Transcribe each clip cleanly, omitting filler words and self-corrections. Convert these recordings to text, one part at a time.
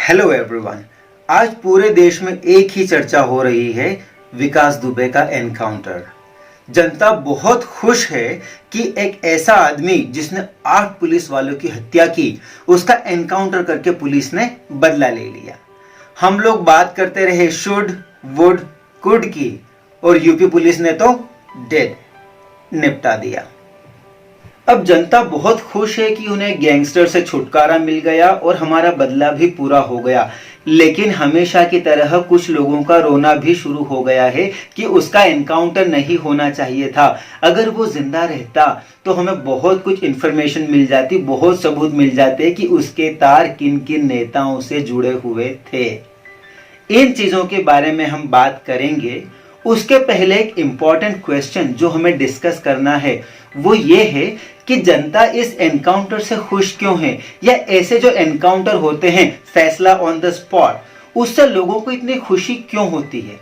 Hello everyone. आज पूरे देश में एक ही चर्चा हो रही है, विकास दुबे का एनकाउंटर। जनता बहुत खुश है कि एक ऐसा आदमी जिसने 8 पुलिस वालों की हत्या की, उसका एनकाउंटर करके पुलिस ने बदला ले लिया। हम लोग बात करते रहे शुड, वुड, कुड की, और यूपी पुलिस ने तो डेड निपटा दिया। अब जनता बहुत खुश है कि उन्हें गैंगस्टर से छुटकारा मिल गया और हमारा बदला भी पूरा हो गया। लेकिन हमेशा की तरह कुछ लोगों का रोना भी शुरू हो गया है कि उसका एनकाउंटर नहीं होना चाहिए था। अगर वो जिंदा रहता तो हमें बहुत कुछ इंफॉर्मेशन मिल जाती, बहुत सबूत मिल जाते कि उसके तार किन किन नेताओं से जुड़े हुए थे। इन चीजों के बारे में हम बात करेंगे। उसके पहले एक इंपॉर्टेंट क्वेश्चन जो हमें डिस्कस करना है वो ये है कि जनता इस एनकाउंटर से खुश क्यों है, या ऐसे जो एनकाउंटर होते हैं फैसला ऑन द स्पॉट, उससे लोगों को इतनी खुशी क्यों होती है।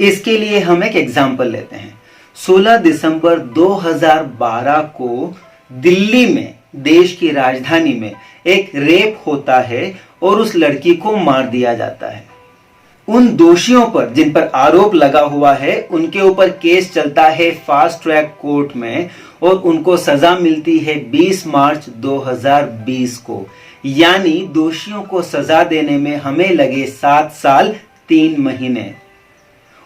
इसके लिए हम एक एग्जांपल लेते हैं। 16 दिसंबर 2012 को दिल्ली में, देश की राजधानी में, एक रेप होता है और उस लड़की को मार दिया जाता है। उन दोषियों पर जिन पर आरोप लगा हुआ है उनके ऊपर केस चलता है फास्ट ट्रैक कोर्ट में और उनको सजा मिलती है 20 मार्च 2020 को। यानी दोषियों को सजा देने में हमें लगे 7 साल 3 महीने।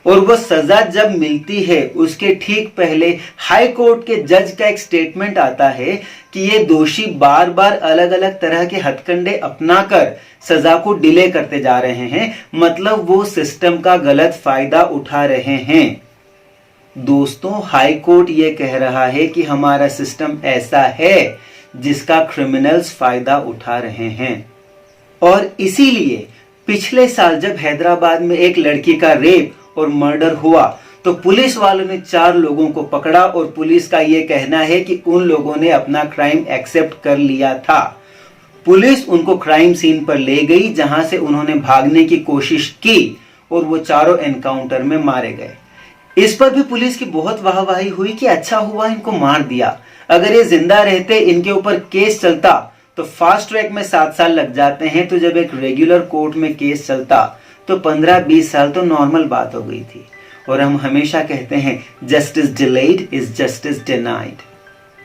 और वो सजा जब मिलती है उसके ठीक पहले हाई कोर्ट के जज का एक स्टेटमेंट आता है कि ये दोषी बार बार अलग अलग तरह के हथकंडे अपनाकर सजा को डिले करते जा रहे हैं, मतलब वो सिस्टम का गलत फायदा उठा रहे हैं। दोस्तों, हाई कोर्ट ये कह रहा है कि हमारा सिस्टम ऐसा है जिसका क्रिमिनल्स फायदा उठा रहे हैं। और इसीलिए पिछले साल जब हैदराबाद में एक लड़की का रेप और मर्डर हुआ तो पुलिस वालों ने 4 लोगों को पकड़ा और पुलिस का यह कहना है कि उन लोगों ने अपना क्राइम एक्सेप्ट कर लिया था। पुलिस उनको क्राइम सीन पर ले गई जहां से उन्होंने भागने की कोशिश की और वो चारों एनकाउंटर में मारे गए। इस पर भी पुलिस की बहुत वाहवाही हुई कि अच्छा हुआ इनको मार दिया, अगर ये जिंदा रहते इनके ऊपर केस चलता तो फास्ट ट्रैक में 7 साल लग जाते हैं, तो जब एक रेगुलर कोर्ट में केस चलता तो 15-20 साल तो नॉर्मल बात हो गई थी। और हम हमेशा कहते हैं justice delayed is justice denied.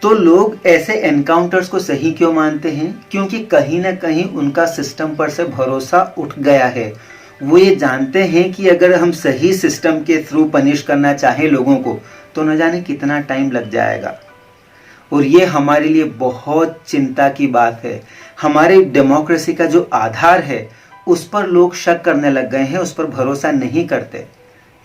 तो लोग ऐसे एनकाउंटर्स को सही क्यों मानते हैं? क्योंकि कहीं ना कहीं उनका सिस्टम पर से भरोसा उठ गया है। वो ये जानते हैं कि अगर हम सही सिस्टम के थ्रू पनिश करना चाहें लोगों को तो न जाने कितना टाइम लग जाएगा। और ये हमारे लिए बहुत चिंता की बात है। हमारे डेमोक्रेसी का जो आधार है उस पर लोग शक करने लग गए हैं, उस पर भरोसा नहीं करते।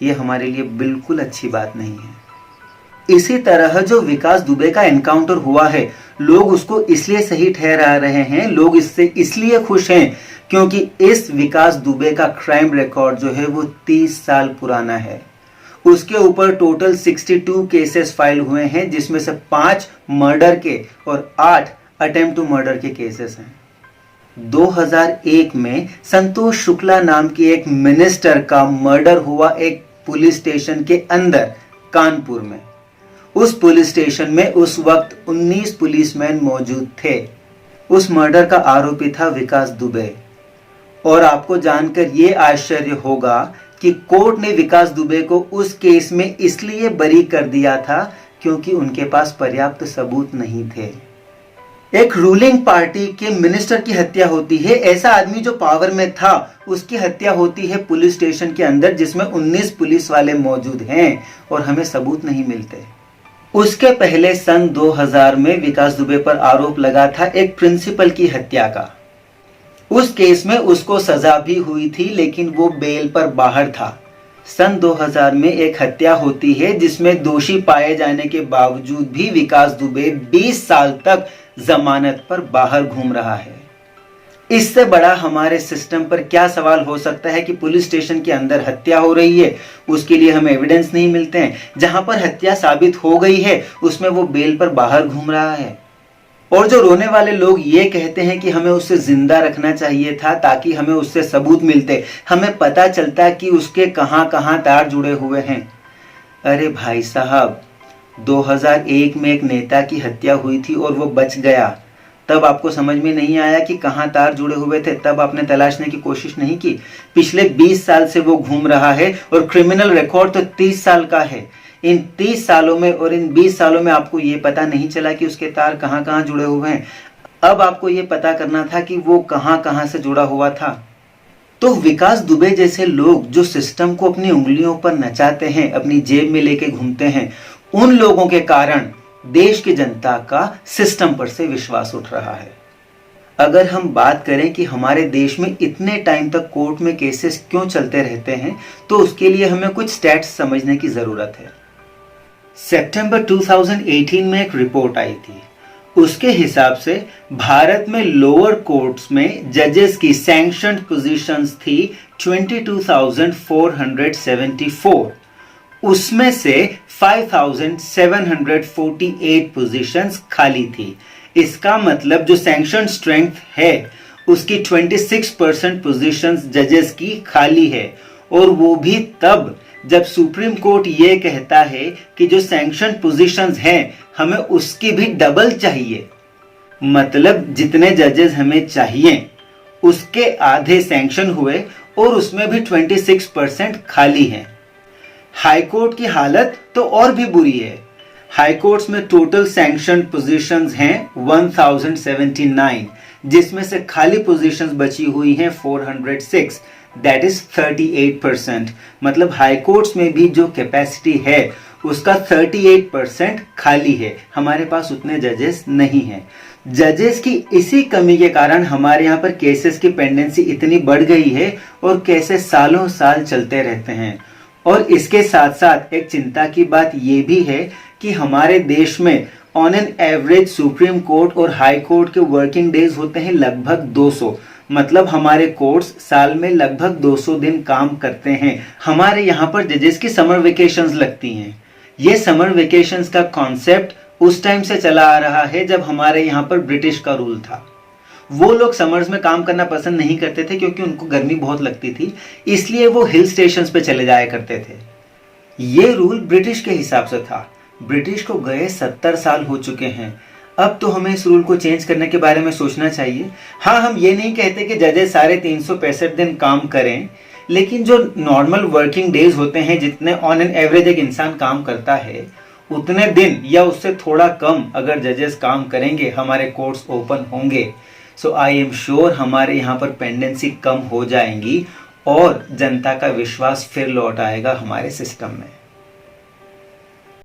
ये हमारे लिए बिल्कुल अच्छी बात नहीं है। इसी तरह जो विकास दुबे का एनकाउंटर हुआ है, लोग उसको इसलिए सही ठहरा रहे हैं, लोग इससे इसलिए खुश हैं क्योंकि इस विकास दुबे का क्राइम रिकॉर्ड जो है वो 30 साल पुराना है। उसके ऊपर टोटल 62 केसेस फाइल हुए हैं, जिसमें से 5 मर्डर के और 8 अटेम्प्ट टू मर्डर के केसेस हैं। 2001 में संतोष शुक्ला नाम की एक मिनिस्टर का मर्डर हुआ एक पुलिस स्टेशन के अंदर कानपुर में। उस पुलिस स्टेशन में उस वक्त 19 पुलिसमैन मौजूद थे। उस मर्डर का आरोपी था विकास दुबे। और आपको जानकर यह आश्चर्य होगा कि कोर्ट ने विकास दुबे को उस केस में इसलिए बरी कर दिया था क्योंकि उनके पास पर्याप्त सबूत नहीं थे। एक रूलिंग पार्टी के मिनिस्टर की हत्या होती है, ऐसा आदमी जो पावर में था उसकी हत्या होती है पुलिस स्टेशन के अंदर जिसमें 19 पुलिस वाले मौजूद हैं और हमें सबूत नहीं मिलते। उसके पहले सन 2000 में विकास दुबे पर आरोप लगा था एक प्रिंसिपल की हत्या का। उस केस में उसको सजा भी हुई थी लेकिन वो बेल पर बाहर था। सन 2000 में एक हत्या होती है जिसमें दोषी पाए जाने के बावजूद भी विकास दुबे 20 साल तक जमानत पर बाहर घूम रहा है। इससे बड़ा हमारे सिस्टम पर क्या सवाल हो सकता है कि पुलिस स्टेशन के अंदर हत्या हो रही है, उसके लिए हमें एविडेंस नहीं मिलते हैं। जहां पर हत्या साबित हो गई है उसमें वो बेल पर बाहर घूम रहा है। और जो रोने वाले लोग ये कहते हैं कि हमें उससे जिंदा रखना चाहिए था ताकि हमें उससे सबूत मिलते, हमें पता चलता कि उसके कहां कहां तार जुड़े हुए हैं। अरे भाई साहब, 2001 में एक नेता की हत्या हुई थी और वो बच गया। तब आपको समझ में नहीं आया कि कहाँ तार जुड़े हुए थे, तब आपने तलाशने की कोशिश नहीं की। पिछले 20 साल से वो घूम रहा है और क्रिमिनल रिकॉर्ड तो 30 साल का है। इन 30 सालों में और इन 20 सालों में आपको ये पता नहीं चला कि उसके तार कहाँ कहाँ जुड़े हुए हैं। अब आपको ये पता करना था कि वो कहाँ कहाँ से जुड़ा हुआ था। तो विकास दुबे जैसे लोग जो सिस्टम को अपनी उंगलियों पर नचाते हैं, अपनी जेब में लेके घूमते हैं, उन लोगों के कारण देश की जनता का सिस्टम पर से विश्वास उठ रहा है। अगर हम बात करें कि हमारे देश में इतने टाइम तक कोर्ट में केसेस क्यों चलते रहते हैं, तो उसके लिए हमें कुछ स्टैट्स समझने की जरूरत है। सितंबर 2018 में एक रिपोर्ट आई थी। उसके हिसाब से भारत में लोअर कोर्ट्स में जजेस की सैंक्शन्ड पोजीशंस थी 22,474। उसमें से 5,748 पोजीशंस खाली थी। इसका मतलब जो सैंक्शन स्ट्रेंथ है उसकी 26% पोजीशंस जजेस की खाली है, और वो भी तब जब सुप्रीम कोर्ट ये कहता है कि जो सैंक्शन पोजीशंस हैं हमें उसकी भी डबल चाहिए। मतलब जितने जजेस हमें चाहिए उसके आधे सैंक्शन हुए और उसमें भी 26% खाली हैं। हाई कोर्ट की हालत तो और भी बुरी है। हाई कोर्ट्स में टोटल सैंक्शन पोजीशंस हैं 1079, जिसमें से खाली पोजीशंस बची हुई हैं 406, दैट इज 38%। मतलब हाई कोर्ट्स में भी जो कैपेसिटी है उसका 38% खाली है। हमारे पास उतने जजेस नहीं हैं। जजेस की इसी कमी के कारण हमारे यहाँ पर केसेस की पेंडेंसी इतनी बढ़ गई है और केसेस सालों साल चलते रहते हैं। और इसके साथ साथ एक चिंता की बात यह भी है कि हमारे देश में on an average supreme court और हाई कोर्ट के वर्किंग डेज होते हैं लगभग 200। मतलब हमारे कोर्ट्स साल में लगभग 200 दिन काम करते हैं। हमारे यहाँ पर जजेस की समर वेकेशंस लगती हैं। ये समर वेकेशंस का कॉन्सेप्ट उस टाइम से चला आ रहा है जब हमारे यहाँ पर ब्रिटिश का रूल था। वो लोग समर्स में काम करना पसंद नहीं करते थे क्योंकि उनको गर्मी बहुत लगती थी, इसलिए वो हिल स्टेशंस पे चले जाया करते थे। ये रूल ब्रिटिश के हिसाब से था। ब्रिटिश को गए 70 साल हो चुके हैं। अब तो हमें इस रूल को चेंज करने के बारे में सोचना चाहिए। हाँ, हम ये नहीं कहते कि जजेस सारे 365 दिन काम करें, लेकिन जो नॉर्मल वर्किंग डेज होते हैं, जितने ऑन एन एवरेज एक इंसान काम करता है, उतने दिन या उससे थोड़ा कम अगर जजेस काम करेंगे, हमारे कोर्ट्स ओपन होंगे। सो आई एम श्योर हमारे यहाँ पर पेंडेंसी कम हो जाएंगी और जनता का विश्वास फिर लौट आएगा हमारे सिस्टम में।